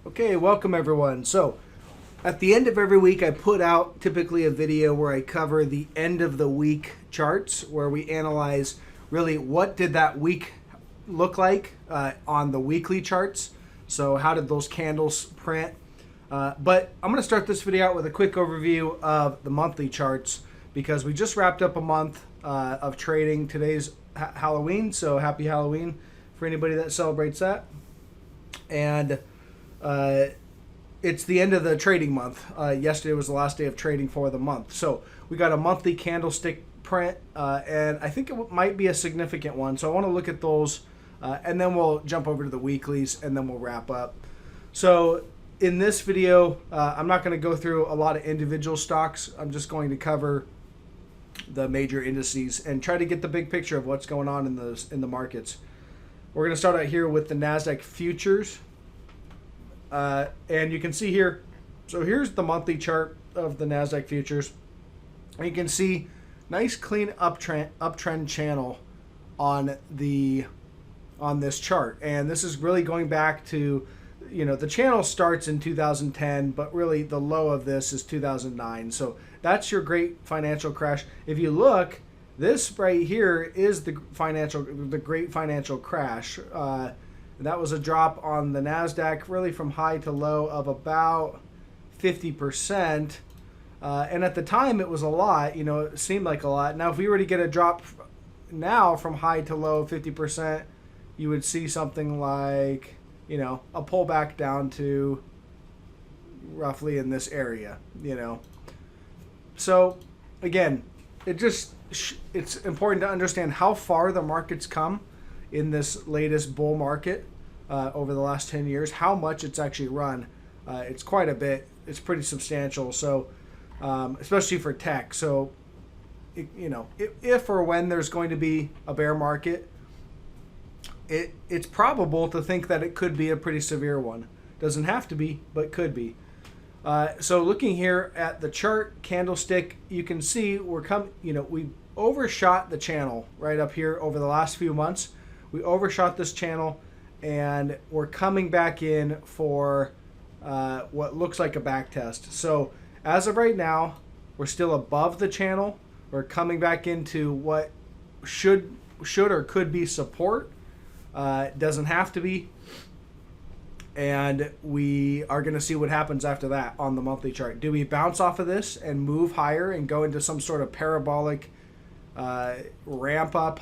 Okay, welcome everyone. So, at the end of every week, I put out typically a video where I cover the end of the week charts, where we analyze really what did that week look like on the weekly charts. So, how did those candles print? But I'm going to start this video out with a quick overview of the monthly charts because we just wrapped up a month of trading. Today's Halloween, so happy Halloween for anybody that celebrates that. And it's the end of the trading month. Yesterday was the last day of trading for the month. So we got a monthly candlestick print, and I think it might be a significant one. So I want to look at those, and then we'll jump over to the weeklies, and then we'll wrap up. So in this video, I'm not going to go through a lot of individual stocks. I'm just going to cover the major indices and try to get the big picture of what's going on in the markets. We're going to start out here with the NASDAQ futures. And you can see here, so here's the monthly chart of the NASDAQ futures. And you can see nice clean uptrend channel on this chart. And this is really going back to, the channel starts in 2010, but really the low of this is 2009. So that's your great financial crash. If you look, this right here is the great financial crash. That was a drop on the NASDAQ really from high to low of about 50%. And at the time it was a lot, it seemed like a lot. Now if we were to get a drop now from high to low 50%, you would see something like, a pullback down to roughly in this area, So again, it's important to understand how far the market's come in this latest bull market over the last 10 years, how much it's actually run. It's quite a bit. It's pretty substantial. So, especially for tech. So, if or when there's going to be a bear market, it's probable to think that it could be a pretty severe one. Doesn't have to be, but could be. So looking here at the chart candlestick, you can see we overshot the channel right up here over the last few months. We overshot this channel, and we're coming back in for what looks like a back test. So as of right now, we're still above the channel. We're coming back into what should or could be support. Doesn't have to be. And we are going to see what happens after that on the monthly chart. Do we bounce off of this and move higher and go into some sort of parabolic ramp up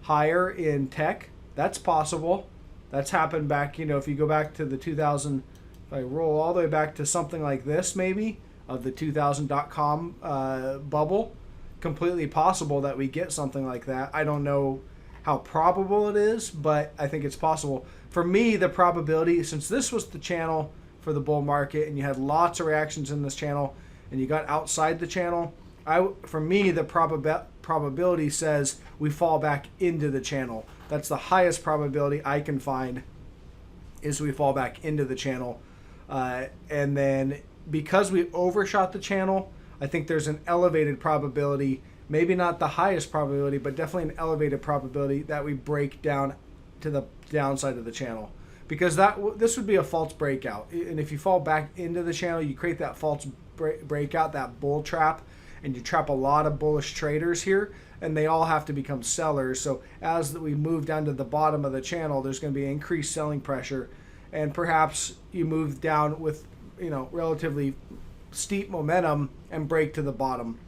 higher in tech? That's possible. That's happened back, if you go back to the 2000, if I roll all the way back to something like this maybe, of the 2000.com bubble, completely possible that we get something like that. I don't know how probable it is, but I think it's possible. For me, the probability, since this was the channel for the bull market and you had lots of reactions in this channel and you got outside the channel, for me, the probability says we fall back into the channel. That's the highest probability I can find, is we fall back into the channel. And then because we overshot the channel, I think there's an elevated probability, maybe not the highest probability, but definitely an elevated probability that we break down to the downside of the channel, because this would be a false breakout. And if you fall back into the channel, you create that false breakout, that bull trap, and you trap a lot of bullish traders here, and they all have to become sellers. So as we move down to the bottom of the channel, there's going to be increased selling pressure, and perhaps you move down with relatively steep momentum and break to the bottom.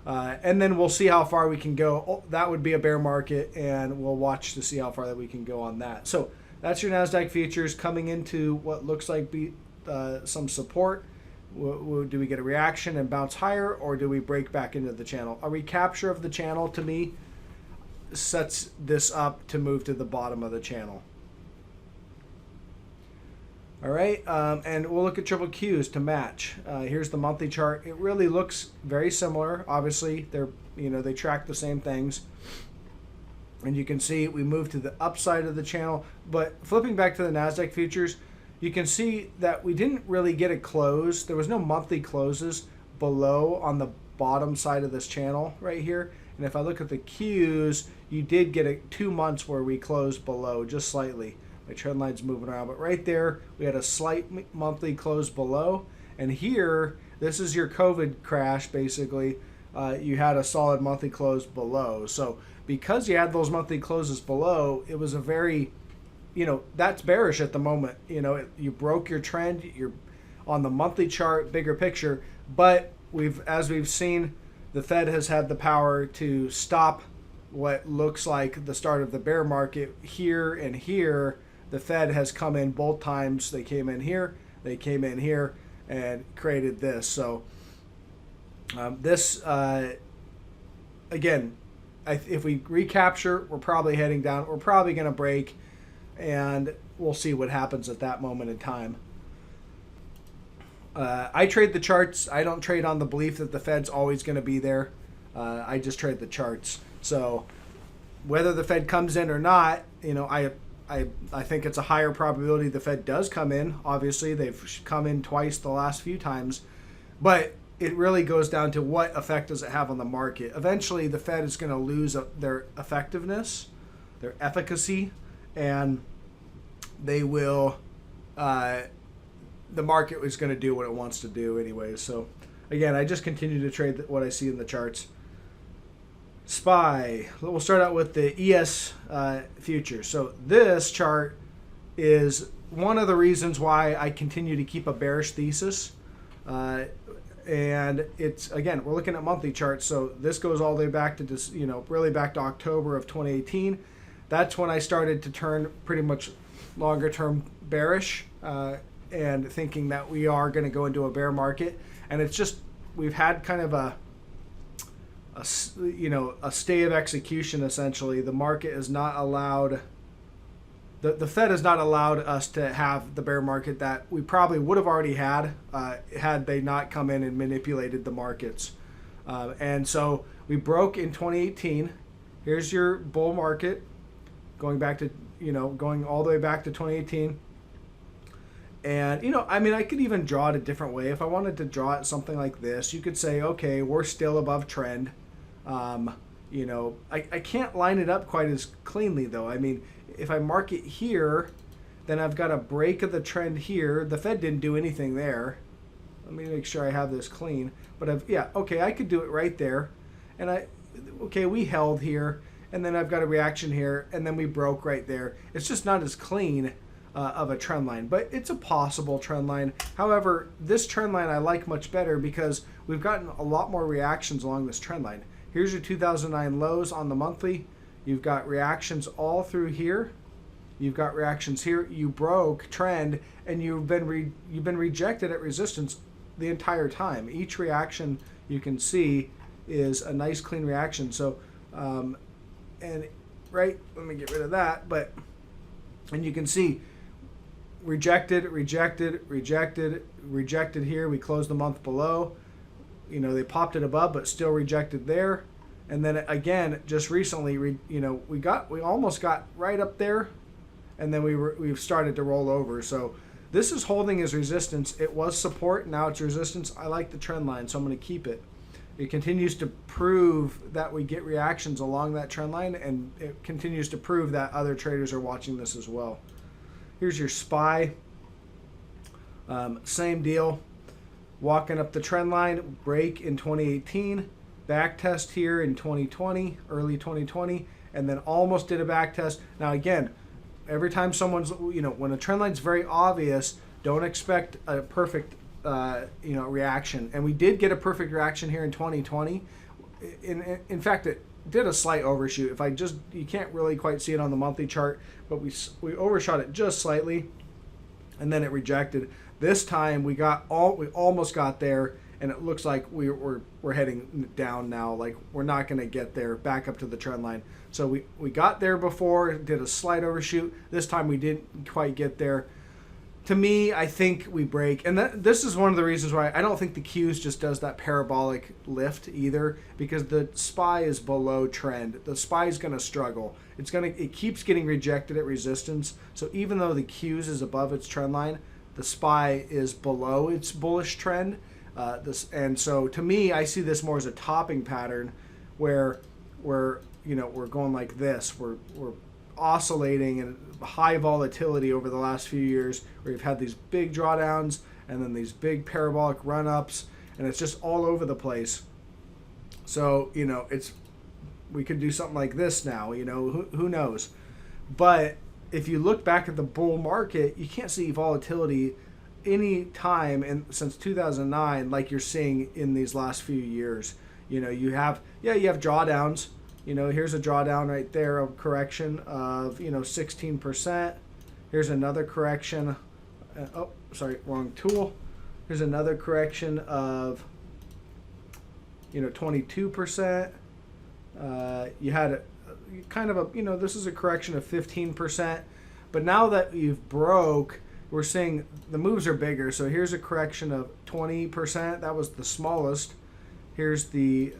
And then we'll see how far we can go. That would be a bear market, and we'll watch to see how far that we can go on that. So that's your NASDAQ futures coming into what looks like some support. Do we get a reaction and bounce higher, or do we break back into the channel? A recapture of the channel, to me, sets this up to move to the bottom of the channel. All right, and we'll look at triple Qs to match. Here's the monthly chart. It really looks very similar. Obviously, they track the same things. And you can see we moved to the upside of the channel. But flipping back to the NASDAQ futures, you can see that we didn't really get a close. There was no monthly closes below on the bottom side of this channel right here. And if I look at the Qs, you did get 2 months where we closed below just slightly. My trend line's moving around, but right there we had a slight monthly close below, and here this is your COVID crash basically. You had a solid monthly close below. So because you had those monthly closes below, it was a very, that's bearish at the moment. You broke your trend. You're on the monthly chart, bigger picture, but as we've seen, the Fed has had the power to stop what looks like the start of the bear market here and here. The Fed has come in both times. They came in here, they came in here, and created this. So this, again, if we recapture, we're probably heading down. We're probably going to break, and we'll see what happens at that moment in time. I trade the charts. I don't trade on the belief that the Fed's always going to be there. I just trade the charts. So whether the Fed comes in or not, I think it's a higher probability the Fed does come in. Obviously, they've come in twice the last few times. But it really goes down to what effect does it have on the market. Eventually, the Fed is going to lose their effectiveness, their efficacy, and they will... the market is going to do what it wants to do anyways. So again, I just continue to trade what I see in the charts. SPY. We'll start out with the ES future. So this chart is one of the reasons why I continue to keep a bearish thesis. And it's, again, we're looking at monthly charts. So this goes all the way back to this, really back to October of 2018. That's when I started to turn pretty much longer term bearish. And thinking that we are going to go into a bear market, and it's just we've had kind of a stay of execution essentially. The market is not allowed. The Fed has not allowed us to have the bear market that we probably would have already had they not come in and manipulated the markets. And so we broke in 2018. Here's your bull market, going back to going all the way back to 2018. And, I could even draw it a different way. If I wanted to draw it something like this, you could say, okay, we're still above trend. I can't line it up quite as cleanly, though. If I mark it here, then I've got a break of the trend here. The Fed didn't do anything there. Let me make sure I have this clean. But I could do it right there. And we held here. And then I've got a reaction here. And then we broke right there. It's just not as clean of a trend line, but it's a possible trend line. However, this trend line I like much better because we've gotten a lot more reactions along this trend line. Here's your 2009 lows on the monthly. You've got reactions all through here. You've got reactions here. You broke trend, and you've been rejected at resistance the entire time. Each reaction you can see is a nice clean reaction. So, let me get rid of that. And you can see. Rejected here. We closed the month below. They popped it above, but still rejected there. And then again, just recently, we almost got right up there, and then we've started to roll over. So this is holding as resistance. It was support, now it's resistance. I like the trend line, so I'm going to keep it. It continues to prove that we get reactions along that trend line, and it continues to prove that other traders are watching this as well. Here's your SPY. Same deal. Walking up the trend line, break in 2018, back test here in 2020, early 2020, and then almost did a back test. Now again, every time someone's, when a trend line's very obvious, don't expect a perfect, reaction. And we did get a perfect reaction here in 2020. In fact, it did a slight overshoot. You can't really quite see it on the monthly chart, but we overshot it just slightly, and then it rejected. This time we almost got there, and it looks like we're heading down now. Like we're not going to get there back up to the trend line. So we got there before, did a slight overshoot. This time we didn't quite get there. To me, I think we break, and this is one of the reasons why I don't think the Qs just does that parabolic lift either, because the SPY is below trend. The SPY is going to struggle. It keeps getting rejected at resistance. So even though the Qs is above its trend line, the SPY is below its bullish trend. And so to me, I see this more as a topping pattern, where we're going like this. We're oscillating and high volatility over the last few years, where you've had these big drawdowns and then these big parabolic run-ups, and it's just all over the place. So, we could do something like this now, who knows? But if you look back at the bull market, you can't see volatility any time since 2009 like you're seeing in these last few years. You have drawdowns. Here's a drawdown right there, a correction of 16%. Here's another correction. Wrong tool. Here's another correction of 22%. You had this is a correction of 15%. But now that you've broke, we're seeing the moves are bigger. So here's a correction of 20%. That was the smallest. Here's the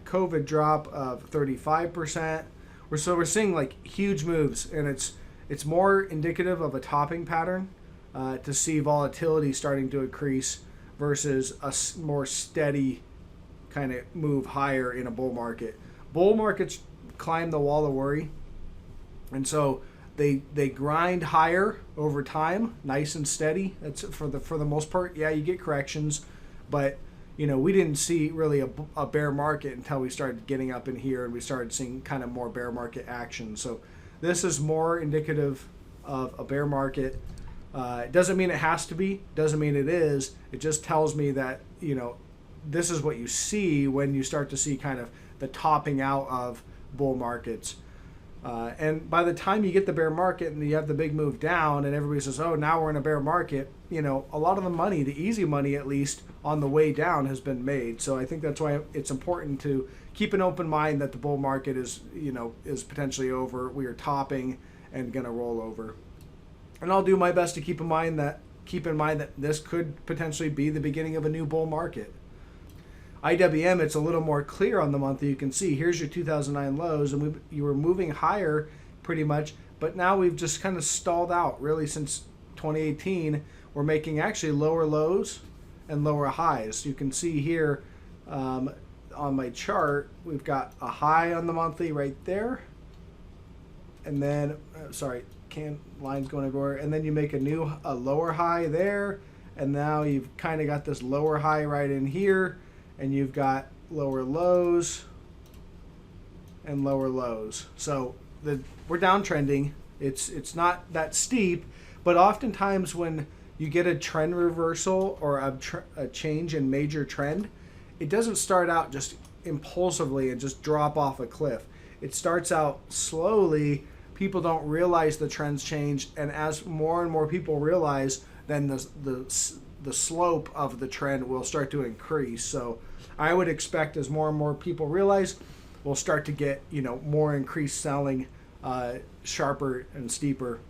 COVID drop of 35%. We're seeing like huge moves, and it's more indicative of a topping pattern to see volatility starting to increase versus a more steady kind of move higher in a bull market. Bull markets climb the wall of worry, and so they grind higher over time, nice and steady. That's for the most part. Yeah, you get corrections, but we didn't see really a bear market until we started getting up in here and we started seeing kind of more bear market action. So this is more indicative of a bear market. It doesn't mean it has to be, doesn't mean it is. It just tells me that, this is what you see when you start to see kind of the topping out of bull markets. And by the time you get the bear market and you have the big move down and everybody says, oh, now we're in a bear market, a lot of the money, the easy money at least, on the way down has been made. So I think that's why it's important to keep an open mind that the bull market is potentially over. We are topping and going to roll over. And I'll do my best to keep in mind that this could potentially be the beginning of a new bull market. IWM, it's a little more clear on the month. You can see here's your 2009 lows, and you were moving higher pretty much, but now we've just kind of stalled out really since 2018. We're making actually lower lows and lower highs. You can see here on my chart, we've got a high on the monthly right there, and then line's going everywhere, and then you make a lower high there, and now you've kind of got this lower high right in here, and you've got lower lows and lower lows. So we're downtrending. It's not that steep, but oftentimes when you get a trend reversal or a change in major trend, it doesn't start out just impulsively and just drop off a cliff. It starts out slowly. People don't realize the trends change, and as more and more people realize, then the slope of the trend will start to increase. So I would expect as more and more people realize, we'll start to get more increased selling, sharper and steeper.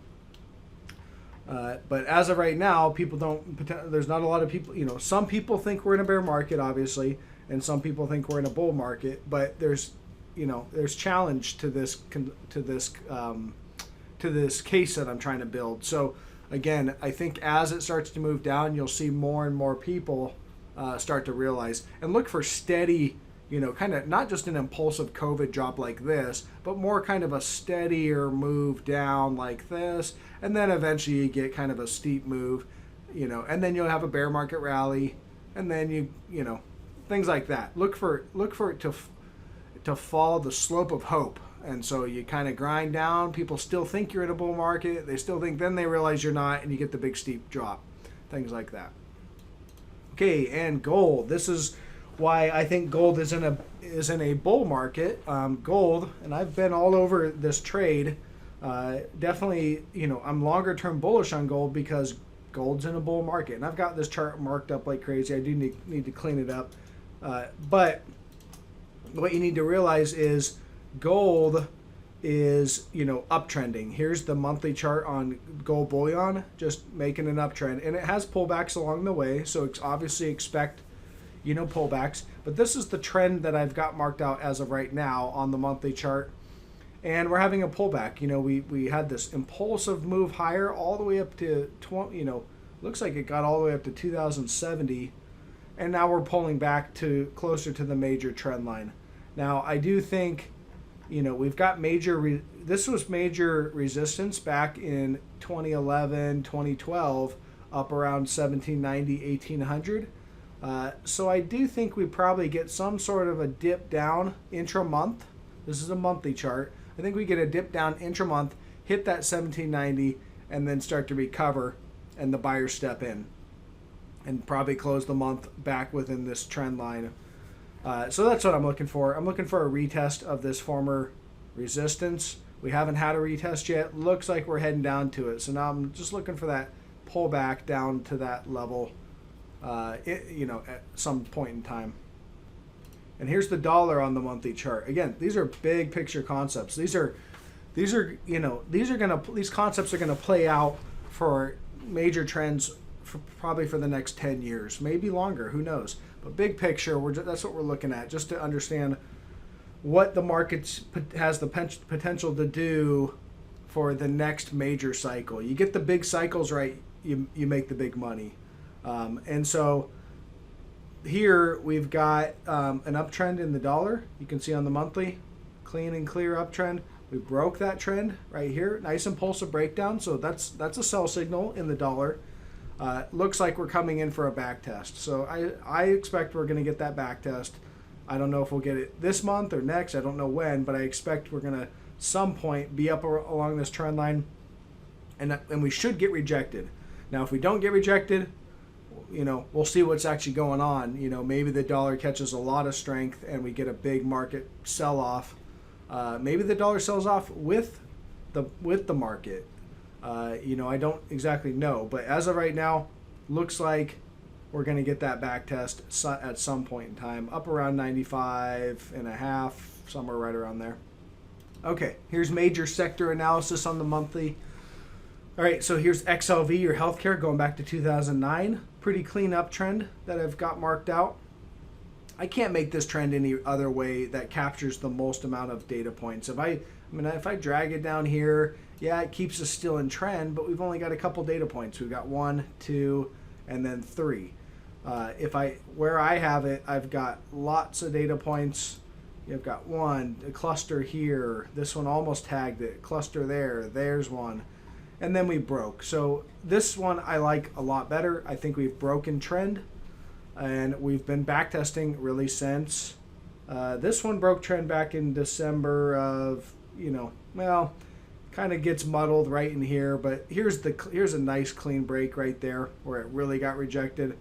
But as of right now, there's not a lot of people. Some people think we're in a bear market, obviously, and some people think we're in a bull market. But there's challenge to this case that I'm trying to build. So again, I think as it starts to move down, you'll see more and more people start to realize and look for steady, kind of not just an impulsive COVID drop like this, but more kind of a steadier move down like this. And then eventually you get kind of a steep move, and then you'll have a bear market rally, and then things like that. Look for it to follow the slope of hope. And so you kind of grind down. People still think you're in a bull market. They still think, then they realize you're not, and you get the big steep drop. Things like that. Okay, and gold. This is why I think gold is in a bull market. Gold, and I've been all over this trade. Definitely, I'm longer term bullish on gold because gold's in a bull market. And I've got this chart marked up like crazy. I do need to clean it up. But what you need to realize is gold is uptrending. Here's the monthly chart on gold bullion, just making an uptrend, and it has pullbacks along the way, so it's obviously expect pullbacks, but this is the trend that I've got marked out as of right now on the monthly chart, and we're having a pullback. We had this impulsive move higher all the way up to looks like it got all the way up to 2070, and now we're pulling back to closer to the major trend line. Now I do think we've got this was major resistance back in 2011, 2012, up around 1790, 1800. So I do think we probably get some sort of a dip down intra-month. This is a monthly chart. I think we get a dip down intra-month, hit that 1790, and then start to recover, and the buyers step in and probably close the month back within this trend line. So that's what I'm looking for. I'm looking for a retest of this former resistance. We haven't had a retest yet. Looks like we're heading down to it. So now I'm just looking for that pullback down to that level, at some point in time. And here's the dollar on the monthly chart. Again, these are big picture concepts. These concepts are gonna play out for major trends probably for the next 10 years, maybe longer, who knows. But big picture, that's what we're looking at, just to understand what the market has the potential to do for the next major cycle. You get the big cycles right, you make the big money. And so here we've got an uptrend in the dollar. You can see on the monthly, clean and clear uptrend. We broke that trend right here. Nice impulsive breakdown. So that's a sell signal in the dollar. Looks like we're coming in for a back test. So I expect we're going to get that back test. I don't know if we'll get it this month or next. I don't know when, but I expect we're going to some point be up along this trend line, and we should get rejected. Now, if we don't get rejected, we'll see what's actually going on. Maybe the dollar catches a lot of strength and we get a big market sell-off. Maybe the dollar sells off with the market. I don't exactly know, but as of right now, looks like we're going to get that back test at some point in time, up around 95 and a half, somewhere right around there. Okay, here's major sector analysis on the monthly. All right, so here's XLV, your healthcare, going back to 2009. Pretty clean uptrend that I've got marked out. I can't make this trend any other way that captures the most amount of data points. If I drag it down here, yeah, it keeps us still in trend, but we've only got a couple data points. We've got 1, 2, and then 3. Where I have it, I've got lots of data points. You've got one, a cluster here. This one almost tagged it. Cluster there. There's one. And then we broke. So this one I like a lot better. I think we've broken trend, and we've been backtesting really since. This one broke trend back in December of, kind of gets muddled right in here. But here's a nice clean break right there where it really got rejected,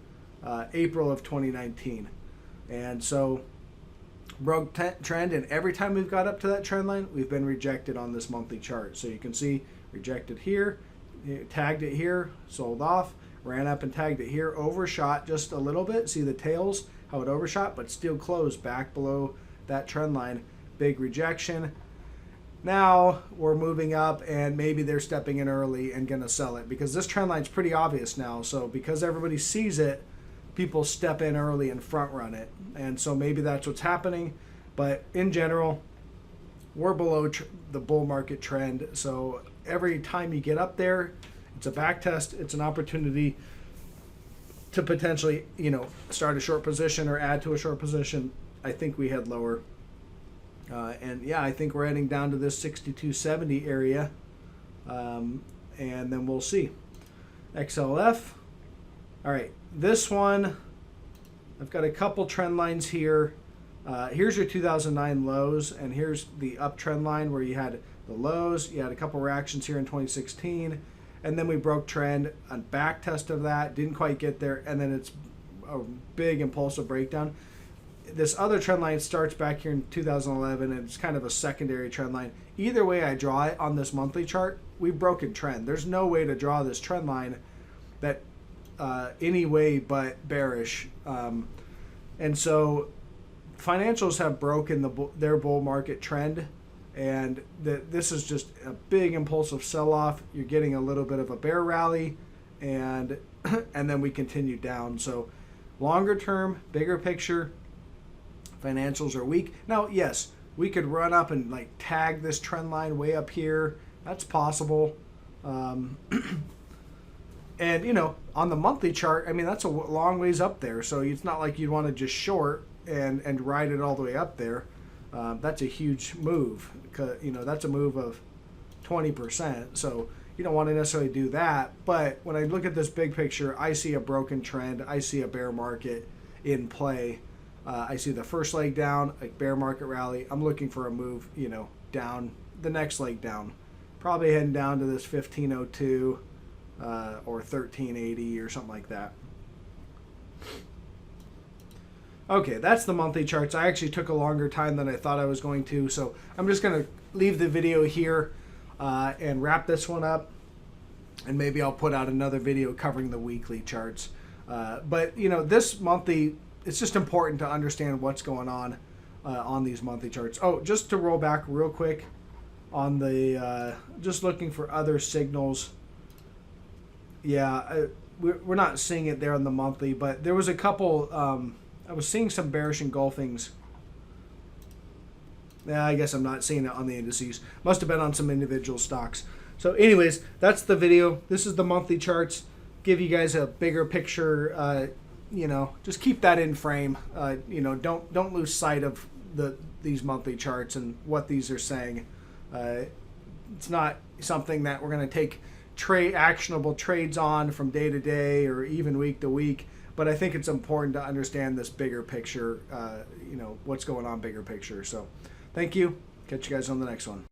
April of 2019. And so broke trend, and every time we've got up to that trend line, we've been rejected on this monthly chart. So you can see rejected here, tagged it here, sold off, ran up and tagged it here, overshot just a little bit. See the tails, how it overshot, but still closed back below that trend line. Big rejection. Now we're moving up, and maybe they're stepping in early and going to sell it, because this trend line's pretty obvious now. So because everybody sees it, people step in early and front run it. And so maybe that's what's happening. But in general, we're below the bull market trend. So every time you get up there, it's a back test. It's an opportunity to potentially, start a short position or add to a short position. I think we head lower. I think we're heading down to this 62.70 area. And then we'll see. XLF. All right, this one, I've got a couple trend lines here. Here's your 2009 lows, and here's the uptrend line where you had the lows. You had a couple reactions here in 2016, and then we broke trend on back test of that. Didn't quite get there, and then it's a big impulsive breakdown. This other trend line starts back here in 2011, and it's kind of a secondary trend line. Either way I draw it on this monthly chart, we've broken trend. There's no way to draw this trend line that any way but bearish. And so financials have broken their bull market trend, and this is just a big impulsive sell-off. You're getting a little bit of a bear rally, and then we continue down. So longer term, bigger picture, financials are weak. Now, yes, we could run up and tag this trend line way up here. That's possible. And, on the monthly chart, that's a long ways up there. So it's not like you'd want to just short and ride it all the way up there. that's a huge move. You know, that's a move of 20%. So you don't want to necessarily do that. But when I look at this big picture, I see a broken trend. I see a bear market in play. I see the first leg down, a bear market rally. I'm looking for a move, you know, down, the next leg down. Probably heading down to this 1502 or 1380 or something like that. Okay, that's the monthly charts. I actually took a longer time than I thought I was going to, so I'm just going to leave the video here and wrap this one up, and maybe I'll put out another video covering the weekly charts. But, you know, this monthly, it's just important to understand what's going on these monthly charts. Oh, just to roll back real quick on the, just looking for other signals. Yeah, we're not seeing it there on the monthly, but there was a couple, I was seeing some bearish engulfings. Yeah, I guess I'm not seeing it on the indices. Must have been on some individual stocks. So anyways, that's the video. This is the monthly charts. Give you guys a bigger picture. You know, just keep that in frame. You know, don't lose sight of these monthly charts and what these are saying. It's not something that we're going to take actionable trades on from day to day or even week to week. But I think it's important to understand this bigger picture, you know, what's going on bigger picture. So thank you. Catch you guys on the next one.